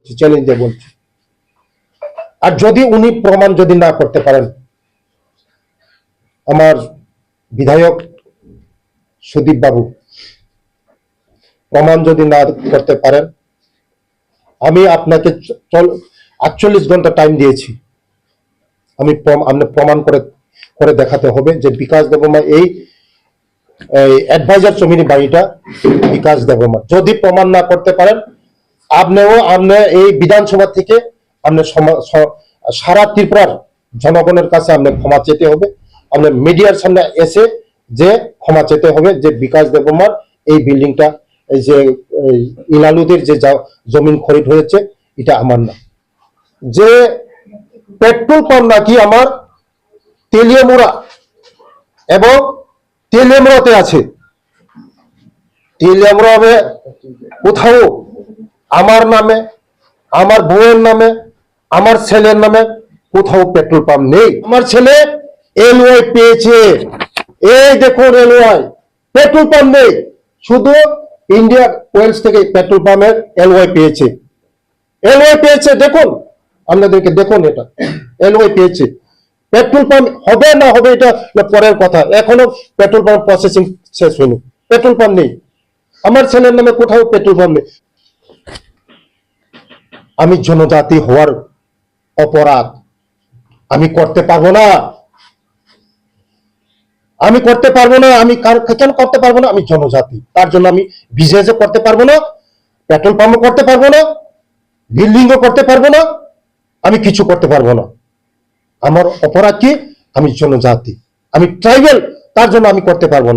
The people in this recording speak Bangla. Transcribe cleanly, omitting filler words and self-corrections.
চ্যালেঞ্জ দিয়ে বলছি। আর যদি উনি প্রমাণ যদি না করতে পারেন, আমার বিধায়ক সুদীপ বাবু প্রমাণ যদি না করতে পারেন, আমি আপনাকে 48 ঘন্টা টাইম দিয়েছি, আপনি প্রমাণ করে দেখাতে হবে যে বিকাশ দেববর্মা এই অ্যাডভাইজার জমির বাড়িটা বিকাশ দেববর্মা। যদি প্রমাণ না করতে পারেন, আপনি এই বিধানসভা থেকে আপনি সারা ত্রিপুরার জনগণের কাছে আপনি ক্ষমা চেতে হবে, আপনি মিডিয়ার সামনে এসে যে ক্ষমা চেতে হবে যে বিকাশ দেববর্মার এই বিল্ডিংটা, এই যে ইলালুদের যে জমিন খরিদ হয়েছে এটা আমার না। যে পেট্রোল পাম্প নাকি আমার তেলিয়ামুড়া এবং তেলিয়ামুড়াতে আছে, তেলিয়ামুড়াতে কোথাও আমার নামে, আমার বউয়ের নামে, আমার ছেলের নামে কোথাও পেট্রোল পাম্প নেই। আমার ছেলে এলওয়াই পেয়েছে, এই দেখুন এলওয়াই, পেট্রোল পাম্প নেই, শুধু ইন্ডিয়া ওয়েলস থেকে পেট্রোল পাম্পের এলওয়াই পেয়েছে। এলওয়াই পেয়েছে, দেখুন আপনাদেরকে, দেখুন এটা এলওয়াই পেয়েছে। পেট্রোল পাম্প হবে না হবে এটা পরের কথা, এখনো পেট্রোল পাম্প প্রসেসিং শেষ হয়নি, পেট্রোল পাম্প নেই। আমার ছেলের নামে কোথাও পেট্রোল পাম্প নেই। আমি জনজাতি হওয়ার অপরাধ আমি করতে পারবো না, আমি করতে পারবো না। আমি কেন করতে পারবো না? আমি জনজাতি, তার জন্য আমি বিজনেসও করতে পারবো না, পেট্রোল পাম্পও করতে পারবো না, বিল্ডিংও করতে পারবো না, আমি কিছু করতে পারবো না। আমার অপরাধ কি? আমি জনজাতি, আমি ট্রাইবেল, তার জন্য আমি করতে পারবো না।